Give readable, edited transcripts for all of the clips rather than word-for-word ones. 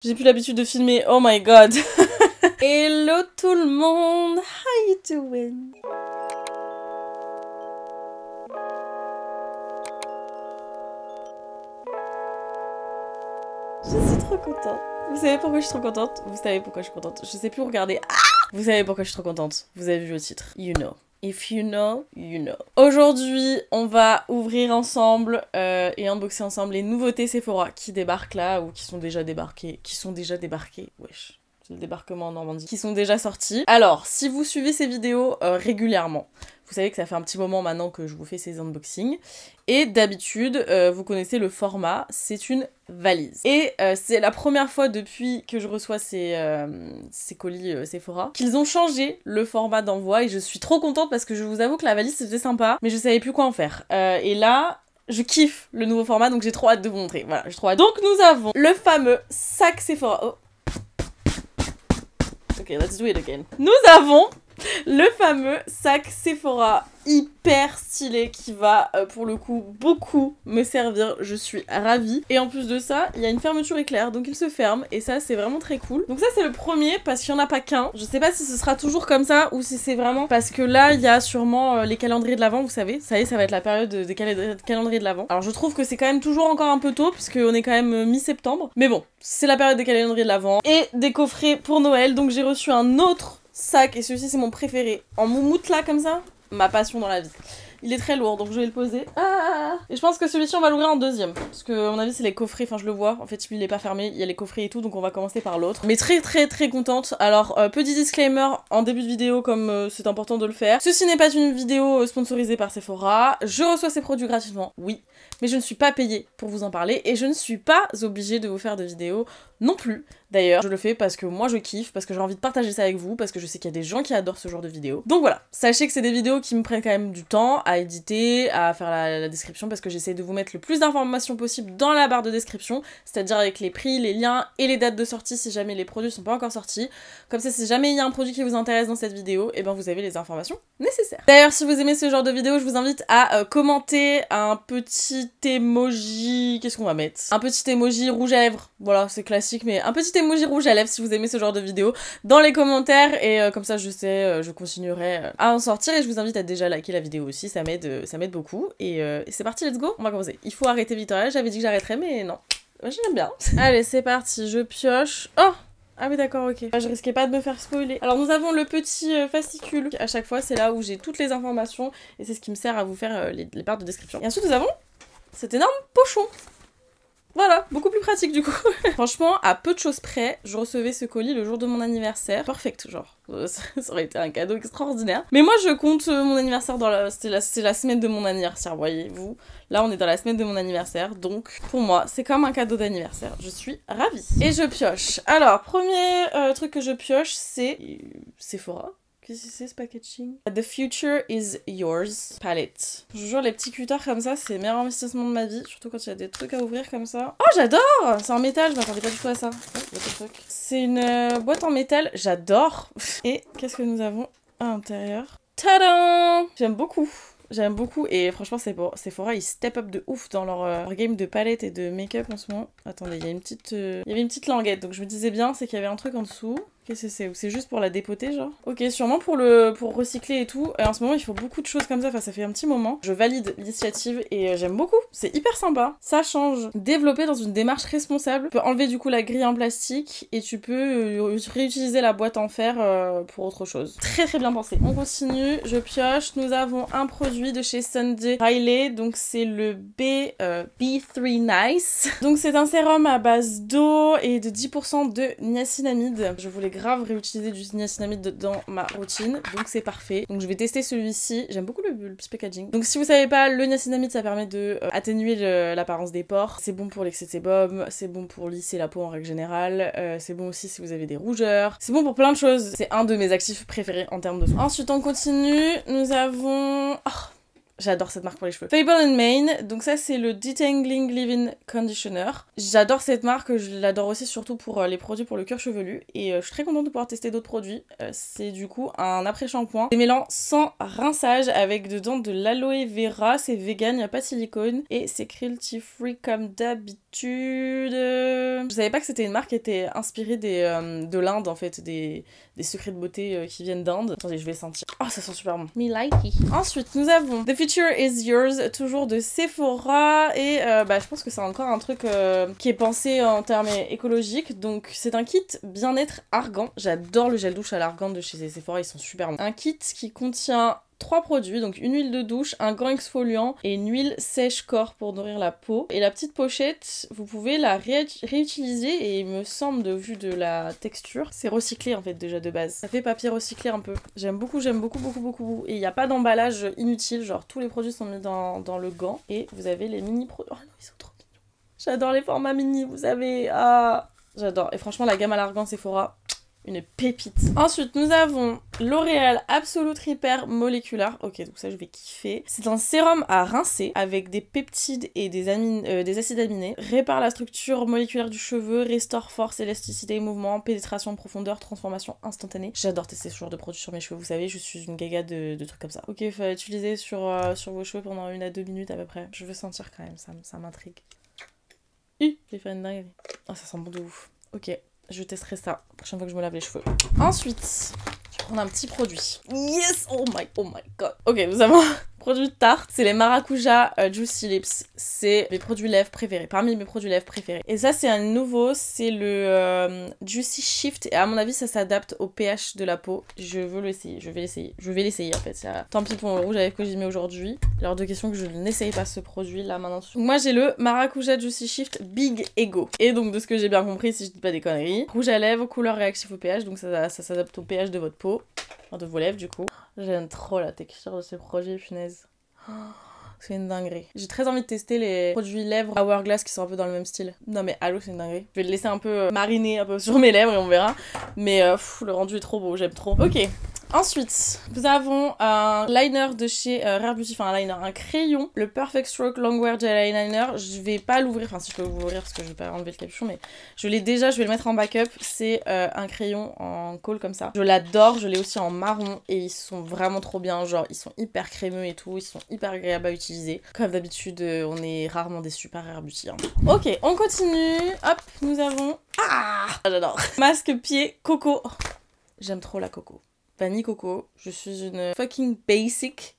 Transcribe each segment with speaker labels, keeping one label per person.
Speaker 1: J'ai plus l'habitude de filmer, oh my god. Hello tout le monde, how you doing? Je suis trop contente. Vous savez pourquoi je suis trop contente? Vous savez pourquoi je suis contente? Je sais plus où regarder. Ah! Vous savez pourquoi je suis trop contente? Vous avez vu le titre. You know. If you know, you know. Aujourd'hui, on va ouvrir ensemble et unboxer ensemble les nouveautés Sephora qui débarquent là ou qui sont déjà débarquées. Wesh. C'est le débarquement en Normandie. Qui sont déjà sortis. Alors, si vous suivez ces vidéos régulièrement, vous savez que ça fait un petit moment maintenant que je vous fais ces unboxings. Et d'habitude, vous connaissez le format, c'est une valise. Et c'est la première fois depuis que je reçois ces colis Sephora qu'ils ont changé le format d'envoi. Et je suis trop contente parce que je vous avoue que la valise c'était sympa, mais je savais plus quoi en faire. Et là, je kiffe le nouveau format, donc j'ai trop hâte de vous montrer. Voilà, j'ai trop hâte. Donc nous avons le fameux sac Sephora. Oh. Ok, let's do it again. Nous avons le fameux sac Sephora hyper stylé qui va pour le coup beaucoup me servir, je suis ravie. Et en plus de ça, il y a une fermeture éclair, donc il se ferme et ça c'est vraiment très cool. Donc ça c'est le premier parce qu'il n'y en a pas qu'un. Je sais pas si ce sera toujours comme ça ou si c'est vraiment parce que là il y a sûrement les calendriers de l'Avent, vous savez. Ça y est, ça va être la période des calendriers de l'Avent. Alors je trouve que c'est quand même toujours encore un peu tôt puisqu'on est quand même mi-septembre. Mais bon, c'est la période des calendriers de l'Avent et des coffrets pour Noël. Donc j'ai reçu un autre sac et celui-ci c'est mon préféré. En moumoute là comme ça. Ma passion dans la vie. Il est très lourd, donc je vais le poser. Ah, et je pense que celui-ci, on va l'ouvrir en deuxième. Parce que, à mon avis, c'est les coffrets. Enfin, je le vois. En fait, il est pas fermé. Il y a les coffrets et tout, donc on va commencer par l'autre. Mais très, très, très contente. Alors, petit disclaimer en début de vidéo, comme c'est important de le faire. Ceci n'est pas une vidéo sponsorisée par Sephora. Je reçois ces produits gratuitement, oui. Mais je ne suis pas payée pour vous en parler. Et je ne suis pas obligée de vous faire de vidéos non plus. D'ailleurs, je le fais parce que moi je kiffe, parce que j'ai envie de partager ça avec vous, parce que je sais qu'il y a des gens qui adorent ce genre de vidéos. Donc voilà, sachez que c'est des vidéos qui me prennent quand même du temps à éditer, à faire la description, parce que j'essaie de vous mettre le plus d'informations possible dans la barre de description, c'est-à-dire avec les prix, les liens et les dates de sortie si jamais les produits sont pas encore sortis. Comme ça, si jamais il y a un produit qui vous intéresse dans cette vidéo, et ben vous avez les informations nécessaires. D'ailleurs, si vous aimez ce genre de vidéo, je vous invite à commenter un petit emoji... Qu'est-ce qu'on va mettre? Un petit emoji rouge à lèvres. Voilà, c'est classique, mais un petit emoji rouge à lèvres si vous aimez ce genre de vidéo dans les commentaires et comme ça je sais, je continuerai à en sortir et je vous invite à déjà liker la vidéo aussi, ça m'aide beaucoup et c'est parti, let's go, on va commencer. Il faut arrêter Victoria, j'avais dit que j'arrêterais mais non, j'aime bien. Allez c'est parti, je pioche. Oh! Ah oui d'accord, ok. Je risquais pas de me faire spoiler. Alors nous avons le petit fascicule. À chaque fois c'est là où j'ai toutes les informations et c'est ce qui me sert à vous faire les barres de description. Et ensuite nous avons cet énorme pochon. Voilà, beaucoup plus pratique du coup. Franchement, à peu de choses près, je recevais ce colis le jour de mon anniversaire. Perfect, genre. Ça aurait été un cadeau extraordinaire. Mais moi, je compte mon anniversaire dans la... C'est la semaine de mon anniversaire, voyez-vous. Là, on est dans la semaine de mon anniversaire, donc pour moi, c'est comme un cadeau d'anniversaire. Je suis ravie. Et je pioche. Alors, premier truc que je pioche, c'est... Sephora. Qu'est-ce que c'est ce packaging? The future is yours palette. Je vous jure, les petits cutters comme ça, c'est le meilleur investissement de ma vie. Surtout quand il y a des trucs à ouvrir comme ça. Oh, j'adore! C'est en métal, je m'attendais pas du tout à ça. Oh, c'est une boîte en métal, j'adore. Et qu'est-ce que nous avons à l'intérieur? Tadam! J'aime beaucoup. J'aime beaucoup et franchement Sephora ils step up de ouf dans leur game de palette et de make-up en ce moment. Attendez, il y a une petite il y avait une petite languette donc je me disais bien c'est qu'il y avait un truc en dessous. Qu'est-ce que c'est? Ou c'est juste pour la dépoter genre? Ok, sûrement pour recycler et tout. Et en ce moment il faut beaucoup de choses comme ça, enfin ça fait un petit moment. Je valide l'initiative et j'aime beaucoup. C'est hyper sympa. Ça change. Développé dans une démarche responsable. Tu peux enlever du coup la grille en plastique et tu peux réutiliser la boîte en fer pour autre chose. Très très bien pensé. On continue, je pioche. Nous avons un produit de chez Sunday Riley. Donc c'est le B3 Nice. Donc c'est un sérum à base d'eau et de 10% de niacinamide. Je voulais grave réutiliser du niacinamide dans ma routine, donc c'est parfait. Donc je vais tester celui-ci, j'aime beaucoup le petit packaging. Donc si vous savez pas, le niacinamide ça permet de atténuer l'apparence des pores, c'est bon pour l'excès de sébum, c'est bon pour lisser la peau en règle générale, c'est bon aussi si vous avez des rougeurs, c'est bon pour plein de choses, c'est un de mes actifs préférés en termes de soins. Ensuite on continue, nous avons... Oh, J'adore cette marque pour les cheveux. Fable & Mane, donc ça c'est le Detangling Leave-In Conditioner. J'adore cette marque, je l'adore aussi surtout pour les produits pour le cuir chevelu. Et je suis très contente de pouvoir tester d'autres produits. C'est du coup un après-shampoing démêlant sans rinçage avec dedans de l'aloe vera. C'est vegan, il n'y a pas de silicone. Et c'est cruelty free comme d'habitude. Je savais pas que c'était une marque qui était inspirée de l'Inde en fait, des secrets de beauté qui viennent d'Inde. Attendez, je vais sentir. Oh, ça sent super bon. Me likey. Ensuite, nous avons The Future Is Yours, toujours de Sephora. Et je pense que c'est encore un truc qui est pensé en termes écologiques. Donc, c'est un kit bien-être argan. J'adore le gel douche à l'argan de chez Sephora, ils sont super bons. Un kit qui contient 3 produits, donc une huile de douche, un gant exfoliant et une huile sèche-corps pour nourrir la peau. Et la petite pochette, vous pouvez la réutiliser et il me semble, de vue de la texture, c'est recyclé en fait déjà de base. Ça fait papier recyclé un peu. J'aime beaucoup, beaucoup. Et il n'y a pas d'emballage inutile, genre tous les produits sont mis dans le gant. Et vous avez les mini produits. Oh non, ils sont trop mignons. J'adore les formats mini, vous savez. Ah, j'adore. Et franchement, la gamme à l'argan Sephora, une pépite. Ensuite, nous avons L'Oréal Absolute Repair Molecular. Ok, donc ça, je vais kiffer. C'est un sérum à rincer avec des peptides et des acides aminés. Répare la structure moléculaire du cheveu, restaure force, élasticité, mouvement, pénétration, profondeur, transformation instantanée. J'adore tester ce genre de produits sur mes cheveux. Vous savez, je suis une gaga de trucs comme ça. Ok, faut utiliser sur vos cheveux pendant 1 à 2 minutes à peu près. Je veux sentir quand même, ça m'intrigue. J'ai fait une dinguerie. Oh, ça sent bon de ouf. Ok. Je testerai ça la prochaine fois que je me lave les cheveux. Ensuite, je vais prendre un petit produit. Yes! Oh my god. Ok, nous avons un produit de tarte. C'est les Maracuja Juicy Lips. C'est mes produits lèvres préférés. Parmi mes produits lèvres préférés. Et ça, c'est un nouveau. C'est le Juicy Shift. Et à mon avis, ça s'adapte au pH de la peau. Je veux l'essayer. Je vais l'essayer en fait. Tant pis pour le rouge avec que j'y mets aujourd'hui. Il est hors de question que je n'essaye pas ce produit là maintenant. Donc moi, j'ai le Maracuja Juicy Shift Big Ego. Et donc, de ce que j'ai bien compris, si je dis pas des conneries, rouge à lèvres, couleur réactif au pH. Donc ça s'adapte au pH de votre peau. Enfin, de vos lèvres du coup. J'aime trop la texture de ce produit, punaise. Oh, c'est une dinguerie. J'ai très envie de tester les produits lèvres Hourglass qui sont un peu dans le même style. Non mais allô, c'est une dinguerie. Je vais le laisser un peu mariner un peu sur mes lèvres et on verra. Mais le rendu est trop beau, j'aime trop. Ok. Ensuite, nous avons un liner de chez Rare Beauty, enfin un crayon, le Perfect Stroke Longwear Gel Eyeliner. Je vais pas l'ouvrir, enfin si je peux l'ouvrir parce que je vais pas enlever le capuchon, mais je l'ai déjà, je vais le mettre en backup. C'est un crayon en colle comme ça. Je l'adore, je l'ai aussi en marron et ils sont vraiment trop bien, genre ils sont hyper crémeux et tout, ils sont hyper agréables à utiliser. Comme d'habitude, on est rarement déçus par Rare Beauty. Hein. Ok, on continue. Hop, nous avons... Ah, j'adore. Masque pied coco. J'aime trop la coco. Vanille coco, je suis une fucking basic,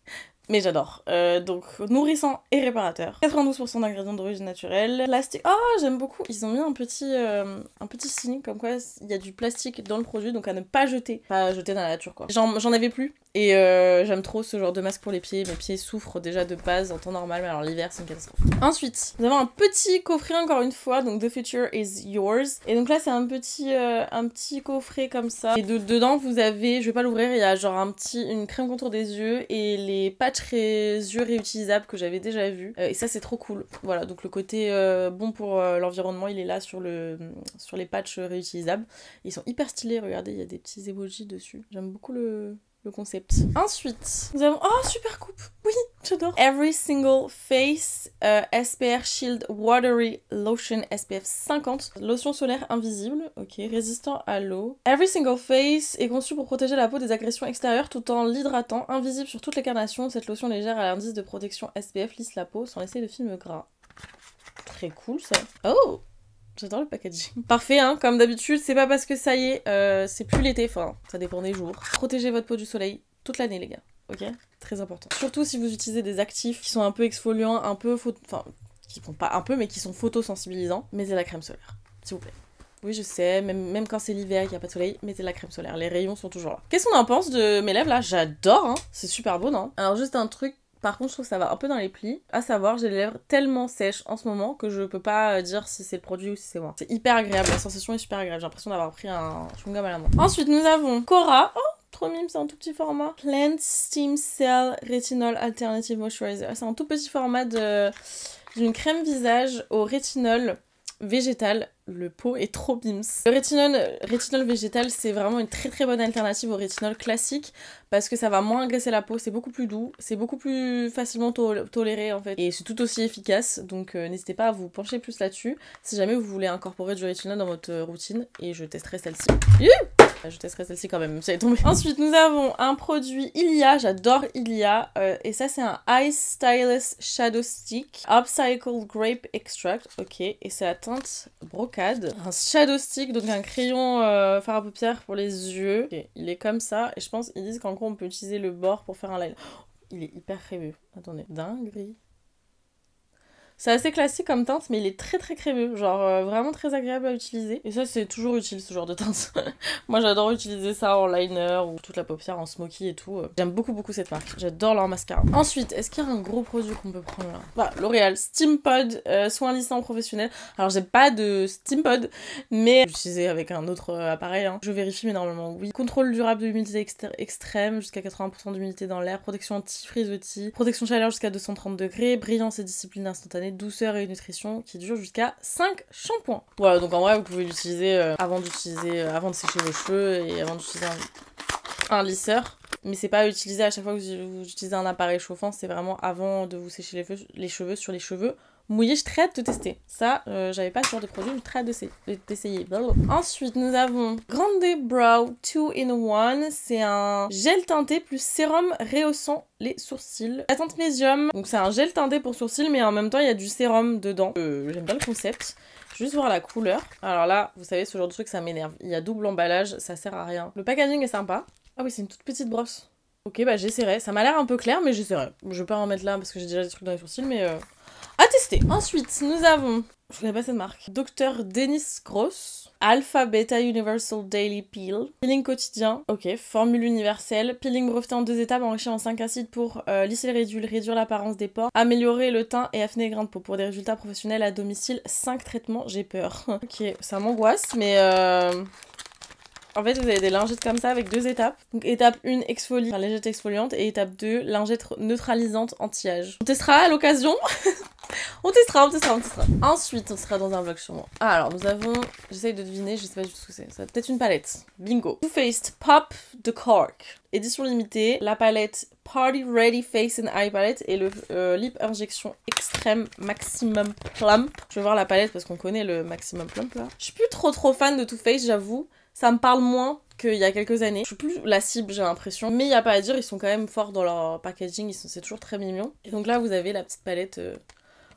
Speaker 1: mais j'adore. Donc nourrissant et réparateur. 92% d'ingrédients d'origine naturelle. Plastique, oh j'aime beaucoup. Ils ont mis un petit signe comme quoi il y a du plastique dans le produit, donc à ne pas jeter. Pas jeter dans la nature quoi. J'en avais plus. Et j'aime trop ce genre de masque pour les pieds. Mes pieds souffrent déjà de base en temps normal, mais alors l'hiver c'est une catastrophe. Ensuite, nous avons un petit coffret encore une fois, donc The Future Is Yours. Et donc là c'est un petit coffret comme ça. Et dedans vous avez, je vais pas l'ouvrir, il y a genre une crème contour des yeux et les patchs yeux réutilisables que j'avais déjà vu. Et ça c'est trop cool. Voilà, donc le côté bon pour l'environnement, il est là sur les patchs réutilisables. Ils sont hyper stylés, regardez, il y a des petits emojis dessus. J'aime beaucoup le concept. Ensuite, nous avons... Oh, super coupe. Oui, j'adore. Every Single Face SPF Shield Watery Lotion SPF 50. Lotion solaire invisible. Ok, résistant à l'eau. Every Single Face est conçu pour protéger la peau des agressions extérieures tout en l'hydratant. Invisible sur toute les carnations, cette lotion légère à l'indice de protection SPF lisse la peau sans laisser de film gras. Très cool ça. Oh! J'adore le packaging. Parfait, hein, comme d'habitude, c'est pas parce que ça y est, c'est plus l'été, enfin, ça dépend des jours. Protégez votre peau du soleil toute l'année, les gars, ok? Très important. Surtout si vous utilisez des actifs qui sont un peu exfoliants, un peu, enfin, qui sont pas un peu, mais qui sont photosensibilisants, mettez la crème solaire, s'il vous plaît. Oui, je sais, même quand c'est l'hiver et qu'il n'y a pas de soleil, mettez la crème solaire, les rayons sont toujours là. Qu'est-ce qu'on en pense de mes lèvres, là? J'adore, hein, c'est super beau, non? Alors, juste un truc. Par contre, je trouve que ça va un peu dans les plis. À savoir, j'ai les lèvres tellement sèches en ce moment que je peux pas dire si c'est le produit ou si c'est moi. C'est hyper agréable, la sensation est super agréable. J'ai l'impression d'avoir pris un chewing-gum à la main. Ensuite, nous avons Cora. Oh, trop mime, c'est un tout petit format. Plant Stem Cell Retinol Alternative Moisturizer. C'est un tout petit format d'une crème visage au rétinol végétal. Le pot est trop bims. Le rétinol végétal, c'est vraiment une très bonne alternative au rétinol classique parce que ça va moins agresser la peau, c'est beaucoup plus doux, c'est beaucoup plus facilement toléré en fait et c'est tout aussi efficace. Donc n'hésitez pas à vous pencher plus là-dessus si jamais vous voulez incorporer du rétinol dans votre routine et je testerai celle-ci. Je testerai celle-ci quand même, ça est tombé. Ensuite, nous avons un produit Ilia, j'adore Ilia, et ça c'est un Ice Stylist Shadow Stick, Upcycled Grape Extract, ok, et c'est la teinte brocade. Un Shadow Stick, donc un crayon fard à paupières pour les yeux. Okay, il est comme ça, et je pense qu'ils disent qu'en gros on peut utiliser le bord pour faire un line. Oh, il est hyper crémeux, attendez, dinguerie. C'est assez classique comme teinte, mais il est très crémeux, genre vraiment très agréable à utiliser. Et ça, c'est toujours utile ce genre de teinte. Moi, j'adore utiliser ça en liner ou toute la paupière en smoky et tout. J'aime beaucoup cette marque. J'adore leur mascara. Ensuite, est-ce qu'il y a un gros produit qu'on peut prendre là? Bah, L'Oréal Steam Pod, soin lissant professionnel. Alors, j'ai pas de Steam Pod, mais j'utilisais avec un autre appareil. Hein. Je vérifie, mais normalement, oui. Contrôle durable de l'humidité extrême, jusqu'à 80% d'humidité dans l'air. Protection anti-frisottis. Protection chaleur jusqu'à 230 degrés. Brillance et discipline instantanée. Douceur et nutrition qui dure jusqu'à 5 shampoings. Voilà, donc en vrai vous pouvez l'utiliser avant de sécher vos cheveux et avant d'utiliser un lisseur. Mais c'est pas à utiliser à chaque fois que vous utilisez un appareil chauffant, c'est vraiment avant de vous sécher les cheveux sur les cheveux mouillés. Je suis très hâte de tester. Ça, j'avais pas ce genre de produit, je suis très hâte d'essayer. Ensuite, nous avons Grande Brow 2-in-1. C'est un gel teinté plus sérum rehaussant les sourcils. La teinte médium, donc c'est un gel teinté pour sourcils, mais en même temps, il y a du sérum dedans. J'aime bien le concept. Juste voir la couleur. Alors là, vous savez, ce genre de truc, ça m'énerve. Il y a double emballage, ça sert à rien. Le packaging est sympa. Ah oui, c'est une toute petite brosse. Ok, bah j'essaierai. Ça m'a l'air un peu clair, mais j'essaierai. Je vais pas en mettre là parce que j'ai déjà des trucs dans les sourcils, mais à tester. Ensuite, nous avons, je connais pas cette marque, Dr Dennis Gross, Alpha Beta Universal Daily Peel, peeling quotidien, ok, formule universelle, peeling breveté en 2 étapes enrichi en 5 acides pour lisser le réduire, réduire l'apparence des pores, améliorer le teint et affiner les grains de peau. Pour des résultats professionnels à domicile, 5 traitements, j'ai peur. Ok, ça m'angoisse, mais en fait, vous avez des lingettes comme ça avec 2 étapes. Donc étape 1, exfolie, lingette exfoliante, et étape 2, lingette neutralisante anti-âge. On testera à l'occasion. on testera. Ensuite, on sera dans un vlog sur moi. Ah, alors, nous avons... J'essaye de deviner, je sais pas du tout ce que c'est. Ça va peut-être une palette. Bingo. Too Faced Pop the Cork. Édition limitée. La palette Party Ready Face and Eye Palette et le Lip Injection Extreme Maximum Plump. Je vais voir la palette parce qu'on connaît le Maximum Plump là. Je suis plus trop fan de Too Faced, j'avoue. Ça me parle moins qu'il y a quelques années. Je suis plus la cible, j'ai l'impression. Mais il n'y a pas à dire, ils sont quand même forts dans leur packaging. C'est toujours très mignon. Et donc là, vous avez la petite palette.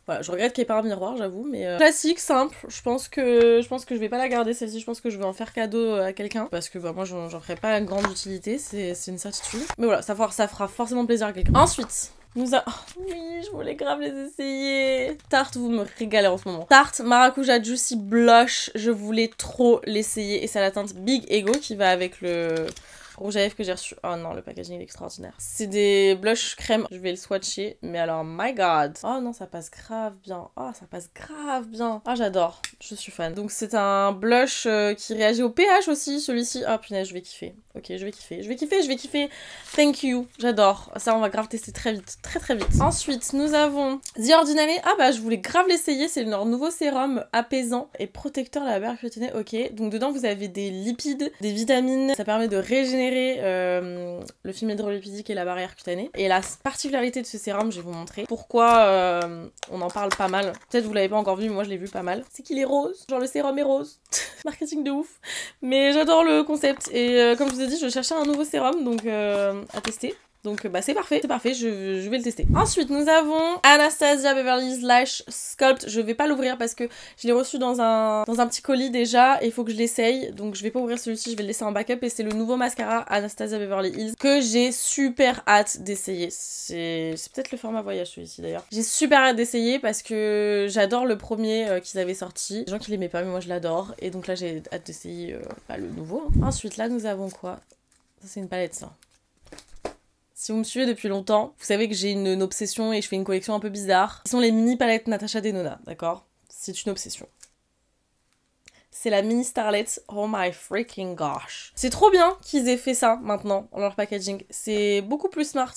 Speaker 1: Voilà, je regrette qu'il n'y ait pas un miroir, j'avoue. Mais classique, simple. Je pense que je vais pas la garder celle-ci. Je pense que je vais en faire cadeau à quelqu'un. Parce que bah, moi, j'en ferai pas une grande utilité. C'est une certitude. Mais voilà, ça fera forcément plaisir à quelqu'un. Ensuite... Oh, oui, je voulais grave les essayer. Tarte, vous me régalez en ce moment. Tarte Maracuja Juicy Blush, je voulais trop l'essayer. Et c'est la teinte Big Ego qui va avec le rouge à lèvres que j'ai reçu. Oh non, le packaging est extraordinaire. C'est des blushs crème, je vais le swatcher. Mais alors, my god. Oh non, ça passe grave bien. Oh, ça passe grave bien. Ah, j'adore. Je suis fan. Donc c'est un blush qui réagit au pH aussi, celui-ci. Ah punaise, je vais kiffer. Ok, je vais kiffer. Thank you. J'adore. Ça, on va grave tester très vite. Très vite. Ensuite, nous avons The Ordinary. Ah bah, je voulais grave l'essayer. C'est leur nouveau sérum apaisant et protecteur de la barrière cutanée. Ok. Donc dedans, vous avez des lipides, des vitamines. Ça permet de régénérer le film hydrolipidique et la barrière cutanée. Et la particularité de ce sérum, je vais vous montrer pourquoi on en parle pas mal. Peut-être vous l'avez pas encore vu, mais moi je l'ai vu pas mal. C'est qu'il est rose. Genre le sérum est rose. Marketing de ouf. Mais j'adore le concept. Et comme je vous ai dit, je cherchais un nouveau sérum, donc à tester. Donc bah c'est parfait, je vais le tester. Ensuite, nous avons Anastasia Beverly Hills Lash Sculpt. Je vais pas l'ouvrir parce que je l'ai reçu dans un petit colis déjà et il faut que je l'essaye. Donc je vais pas ouvrir celui-ci, je vais le laisser en backup. Et c'est le nouveau mascara Anastasia Beverly Hills que j'ai super hâte d'essayer. C'est peut-être le format voyage celui-ci d'ailleurs. J'ai super hâte d'essayer parce que j'adore le premier qu'ils avaient sorti. Les gens qui l'aimaient pas, mais moi je l'adore. Et donc là j'ai hâte d'essayer le nouveau. Ensuite là nous avons quoi? Ça c'est une palette ça. Si vous me suivez depuis longtemps, vous savez que j'ai une obsession et je fais une collection un peu bizarre. Ce sont les mini palettes Natasha Denona, d'accord? C'est une obsession. C'est la mini Starlet. Oh my freaking gosh. C'est trop bien qu'ils aient fait ça maintenant dans leur packaging. C'est beaucoup plus smart.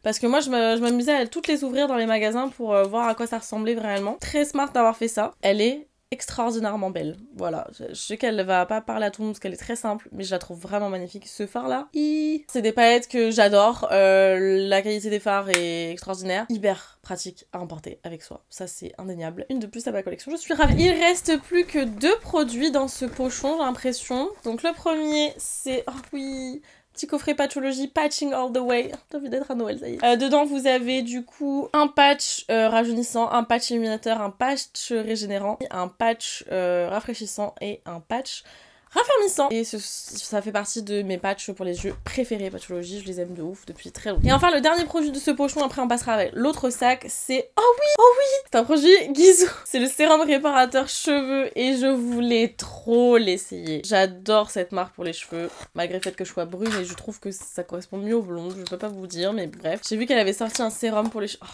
Speaker 1: Parce que moi, je m'amusais à toutes les ouvrir dans les magasins pour voir à quoi ça ressemblait réellement. Très smart d'avoir fait ça. Elle est extraordinairement belle. Voilà, je sais qu'elle va pas parler à tout le monde parce qu'elle est très simple, mais je la trouve vraiment magnifique. Ce fard là, c'est des paillettes que j'adore. La qualité des fards est extraordinaire, hyper pratique à emporter avec soi, ça c'est indéniable. Une de plus à ma collection, je suis ravie. Il reste plus que 2 produits dans ce pochon, j'ai l'impression. Donc le premier c'est, oh oui, petit coffret patchologie, patching all the way. J'ai envie d'être à Noël, ça y est. Dedans, vous avez du coup un patch rajeunissant, un patch illuminateur, un patch régénérant, un patch rafraîchissant et un patch raffermissant. Et ça fait partie de mes patchs pour les yeux préférés patchologie, je les aime de ouf depuis très longtemps. Et enfin le dernier produit de ce pochon, après on passera avec l'autre sac, c'est oh oui, c'est un produit Gisou. C'est le sérum réparateur cheveux et je voulais trop l'essayer. J'adore cette marque pour les cheveux, malgré le fait que je sois brune et je trouve que ça correspond mieux aux blondes, je peux pas vous dire, mais bref. J'ai vu qu'elle avait sorti un sérum pour les cheveux.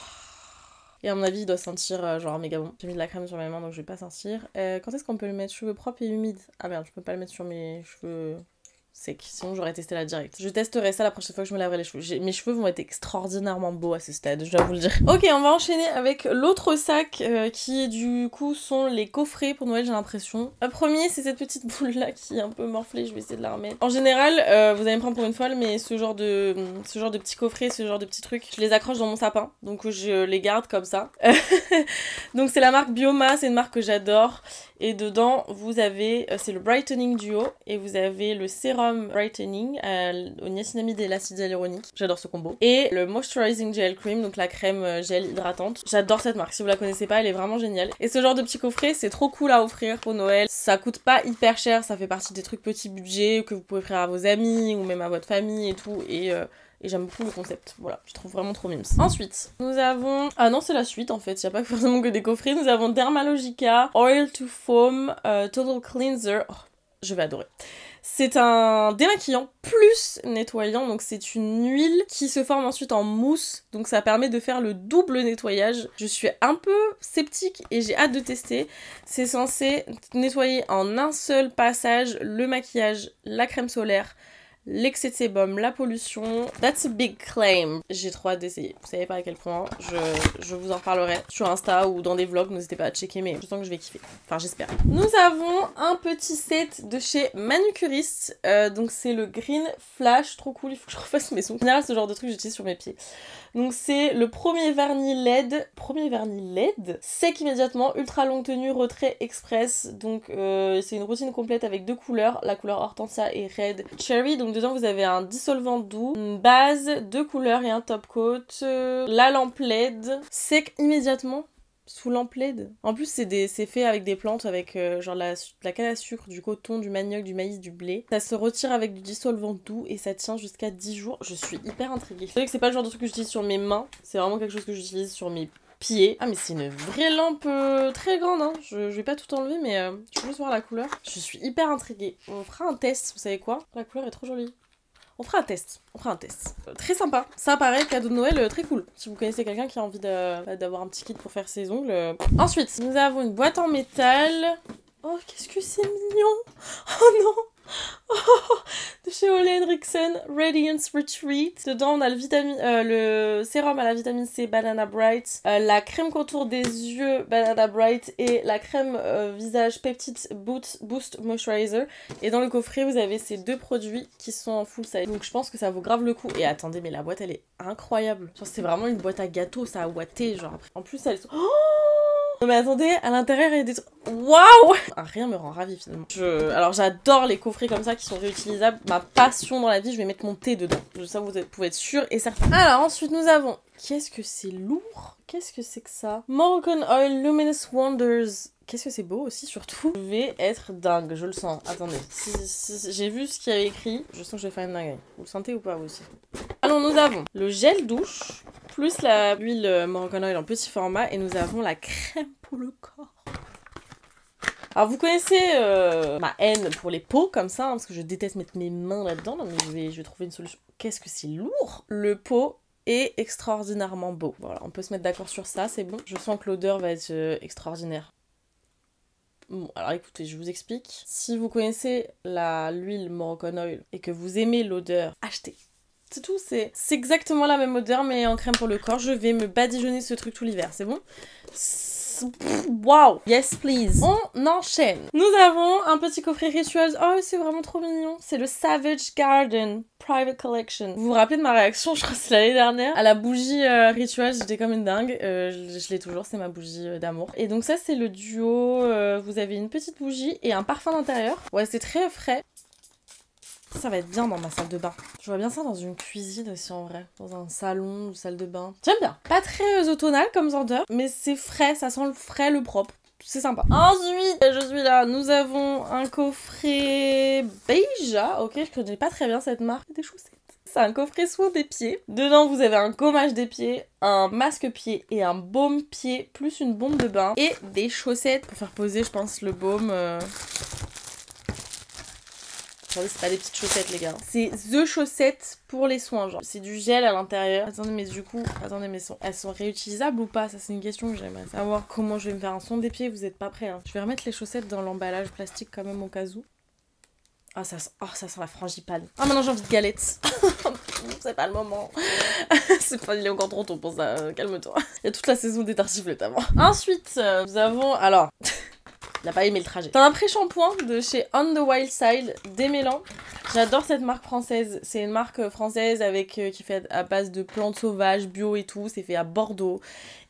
Speaker 1: Et à mon avis, il doit sentir genre méga bon. J'ai mis de la crème sur mes mains, donc je vais pas sentir. Quand est-ce qu'on peut le mettre cheveux propres et humides? Ah merde, je peux pas le mettre sur mes cheveux secs. Sinon, j'aurais testé la direct. Je testerai ça la prochaine fois que je me laverai les cheveux. Mes cheveux vont être extraordinairement beaux à ce stade, je dois vous le dire. Ok, on va enchaîner avec l'autre sac qui, du coup, sont les coffrets pour Noël, j'ai l'impression. Le premier, c'est cette petite boule-là qui est un peu morflée. Je vais essayer de la remettre. En général, vous allez me prendre pour une folle, mais ce genre de petits coffrets, ce genre de petits trucs, je les accroche dans mon sapin. Donc, je les garde comme ça. Donc, c'est la marque Bioma. C'est une marque que j'adore. Et dedans, vous avez, c'est le Brightening Duo, et vous avez le Serum Brightening au niacinamide et l'acide hyaluronique. J'adore ce combo. Et le Moisturizing Gel Cream, donc la crème gel hydratante. J'adore cette marque, si vous la connaissez pas, elle est vraiment géniale. Et ce genre de petit coffret, c'est trop cool à offrir pour Noël. Ça coûte pas hyper cher, ça fait partie des trucs petits budget que vous pouvez offrir à vos amis, ou même à votre famille et tout, et j'aime beaucoup le concept, voilà, je trouve vraiment trop mimes. Ensuite, nous avons... Ah non, c'est la suite en fait, il n'y a pas forcément que des coffrets. Nous avons Dermalogica Oil to Foam Total Cleanser. Oh, je vais adorer. C'est un démaquillant plus nettoyant, donc c'est une huile qui se forme ensuite en mousse, donc ça permet de faire le double nettoyage. Je suis un peu sceptique et j'ai hâte de tester. C'est censé nettoyer en un seul passage le maquillage, la crème solaire, l'excès de sébum, la pollution. That's a big claim. J'ai trop hâte d'essayer. Vous savez pas à quel point. Je vous en reparlerai sur Insta ou dans des vlogs. N'hésitez pas à checker, mais je sens que je vais kiffer. Enfin, j'espère. Nous avons un petit set de chez Manucuriste. Donc, c'est le Green Flash. Trop cool. Il faut que je refasse mes sons. En général, ce genre de truc, j'utilise sur mes pieds. Donc c'est le premier vernis LED sec immédiatement, ultra longue tenue, retrait express. Donc c'est une routine complète avec 2 couleurs, la couleur Hortensia et Red Cherry. Donc dedans vous avez un dissolvant doux, une base, 2 couleurs et un top coat, la lampe LED, sec immédiatement. Sous lampe LED. En plus, c'est fait avec des plantes, avec genre la canne à sucre, du coton, du manioc, du maïs, du blé. Ça se retire avec du dissolvant doux et ça tient jusqu'à 10 jours. Je suis hyper intriguée. Vous savez que c'est pas le genre de truc que j'utilise sur mes mains, c'est vraiment quelque chose que j'utilise sur mes pieds. Ah mais c'est une vraie lampe très grande, hein. Je vais pas tout enlever, mais je veux juste voir la couleur. Je suis hyper intriguée. On fera un test, vous savez quoi? La couleur est trop jolie. On fera un test, très sympa. Ça paraît cadeau de Noël très cool. Si vous connaissez quelqu'un qui a envie d'avoir un petit kit pour faire ses ongles. Ensuite, nous avons une boîte en métal. Oh, qu'est-ce que c'est mignon. Oh non. Oh, de chez Ole Henriksen, Radiance Retreat. Dedans, on a le sérum à la vitamine C Banana Bright, la crème contour des yeux Banana Bright et la crème visage Peptide Boost Moisturizer. Et dans le coffret, vous avez ces 2 produits qui sont en full size. Donc je pense que ça vaut grave le coup. Et attendez, mais la boîte, elle est incroyable. Genre, c'est vraiment une boîte à gâteau, ça a ouaté, genre. En plus, elles sont... Oh non mais attendez, à l'intérieur il y a des trucs... Waouh. Rien me rend ravie finalement. Alors j'adore les coffrets comme ça qui sont réutilisables. Ma passion dans la vie, je vais mettre mon thé dedans. Ça vous pouvez être sûr et certain. Alors ensuite nous avons... Qu'est-ce que c'est lourd? Qu'est-ce que c'est que ça? Moroccan Oil Luminous Wonders. Qu'est-ce que c'est beau aussi surtout. Je vais être dingue, je le sens. Attendez, si j'ai vu ce qu'il y avait écrit, je sens que je vais faire une dinguerie. Vous le sentez ou pas vous aussi? Alors nous avons le gel douche, plus la huile Moroccan Oil en petit format, et nous avons la crème pour le corps. Alors vous connaissez ma haine pour les pots comme ça, hein, parce que je déteste mettre mes mains là-dedans, mais je vais trouver une solution. Qu'est-ce que c'est lourd! Le pot est extraordinairement beau. Voilà, on peut se mettre d'accord sur ça, c'est bon. Je sens que l'odeur va être extraordinaire. Bon, alors écoutez, je vous explique. Si vous connaissez l'huile Moroccan Oil et que vous aimez l'odeur, achetez. C'est tout, c'est exactement la même odeur mais en crème pour le corps. Je vais me badigeonner ce truc tout l'hiver, c'est bon? Wow. Yes, please. On enchaîne. Nous avons un petit coffret Rituals. Oh, c'est vraiment trop mignon. C'est le Savage Garden Private Collection. Vous vous rappelez de ma réaction, je crois que c'est l'année dernière, à la bougie Rituals, j'étais comme une dingue. Je l'ai toujours, c'est ma bougie d'amour. Et donc ça, c'est le duo. Vous avez une petite bougie et un parfum d'intérieur. Ouais, c'est très frais. Ça va être bien dans ma salle de bain. Je vois bien ça dans une cuisine aussi en vrai. Dans un salon, une salle de bain. J'aime bien. Pas très automnal comme senteur, mais c'est frais, ça sent le frais, le propre. C'est sympa. Ensuite, je suis là. Nous avons un coffret Beija. Ok, je connais pas très bien cette marque. Des chaussettes. C'est un coffret soin des pieds. Dedans, vous avez un gommage des pieds, un masque pied et un baume pied, plus une bombe de bain. Et des chaussettes pour faire poser, je pense, le baume... Attendez, c'est pas des petites chaussettes les gars. C'est The chaussettes pour les soins, genre. C'est du gel à l'intérieur. Attendez, mais du coup, elles sont réutilisables ou pas? Ça, c'est une question que j'aimerais savoir. Comment je vais me faire un soin des pieds? Vous êtes pas prêts, hein. Je vais remettre les chaussettes dans l'emballage plastique quand même au cas où. Ah, ça sent la frangipane. Ah, maintenant j'ai envie de galettes. C'est pas le moment. Il est encore trop tôt pour ça. Calme-toi. Il y a toute la saison des tartiflettes avant. Ensuite, nous avons... Alors... Il n'a pas aimé le trajet. C'est un pré-shampoing de chez On the Wild Side démêlant. J'adore cette marque française. C'est une marque française qui fait à base de plantes sauvages, bio et tout. C'est fait à Bordeaux.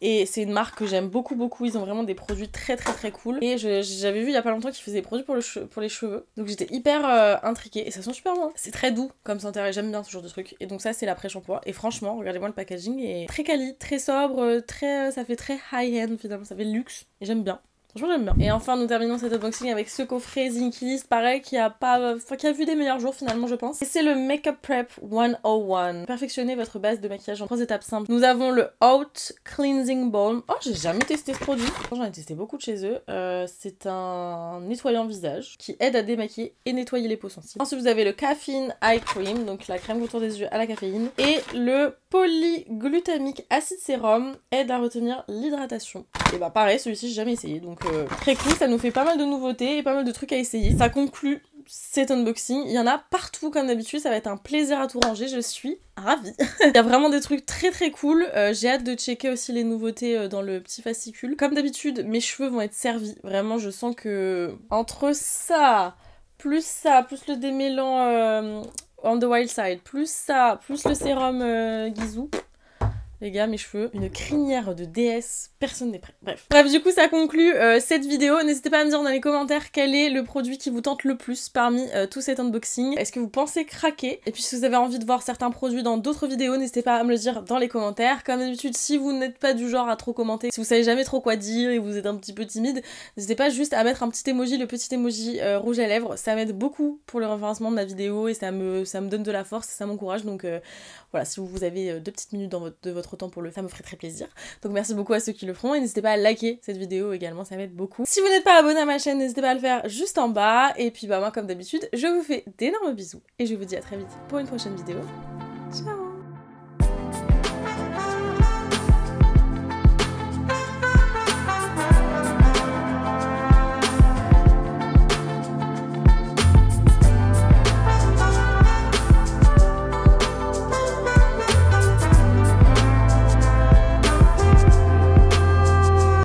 Speaker 1: Et c'est une marque que j'aime beaucoup, beaucoup. Ils ont vraiment des produits très, très, très cool. Et j'avais vu il y a pas longtemps qu'ils faisaient des produits pour les cheveux. Donc j'étais hyper intriguée. Et ça sent super bon. C'est très doux comme senteur et j'aime bien ce genre de truc. Et donc ça, c'est l'après-shampoing. Et franchement, regardez-moi le packaging. Et très quali, très sobre, ça fait très high-end finalement. Ça fait luxe. Et j'aime bien. Franchement j'aime bien. Et enfin nous terminons cet unboxing avec ce coffret Zinky List, pareil, qui a vu des meilleurs jours finalement je pense. Et c'est le Makeup Prep 101. Perfectionnez votre base de maquillage en 3 étapes simples. Nous avons le Haute Cleansing Balm. Oh, j'ai jamais testé ce produit. J'en ai testé beaucoup de chez eux. C'est un nettoyant visage qui aide à démaquiller et nettoyer les peaux sensibles. Ensuite vous avez le Caffeine Eye Cream, donc la crème autour des yeux à la caféine. Et le Polyglutamic Acid Serum aide à retenir l'hydratation. Et bah pareil, celui-ci j'ai jamais essayé, donc très cool, ça nous fait pas mal de nouveautés et pas mal de trucs à essayer. Ça conclut cet unboxing, il y en a partout comme d'habitude, ça va être un plaisir à tout ranger, je suis ravie. Il y a vraiment des trucs très très cool, j'ai hâte de checker aussi les nouveautés dans le petit fascicule. Comme d'habitude, mes cheveux vont être servis, vraiment je sens que entre ça, plus le démêlant On the Wild Side, plus le sérum Guizou. Les gars, mes cheveux, une crinière de déesse, personne n'est prêt. Bref, du coup, ça conclut cette vidéo. N'hésitez pas à me dire dans les commentaires quel est le produit qui vous tente le plus parmi tous cet unboxing. Est-ce que vous pensez craquer? Et puis, si vous avez envie de voir certains produits dans d'autres vidéos, n'hésitez pas à me le dire dans les commentaires. Comme d'habitude, si vous n'êtes pas du genre à trop commenter, si vous savez jamais trop quoi dire et vous êtes un petit peu timide, n'hésitez pas juste à mettre un petit emoji, le petit emoji rouge à lèvres. Ça m'aide beaucoup pour le référencement de ma vidéo et ça me donne de la force et ça m'encourage. Donc voilà, si vous avez 2 petites minutes de votre temps pour le faire, ça me ferait très plaisir. Donc merci beaucoup à ceux qui le feront et n'hésitez pas à liker cette vidéo également, ça m'aide beaucoup. Si vous n'êtes pas abonné à ma chaîne, n'hésitez pas à le faire juste en bas. Et puis bah moi comme d'habitude, je vous fais d'énormes bisous et je vous dis à très vite pour une prochaine vidéo. Ciao!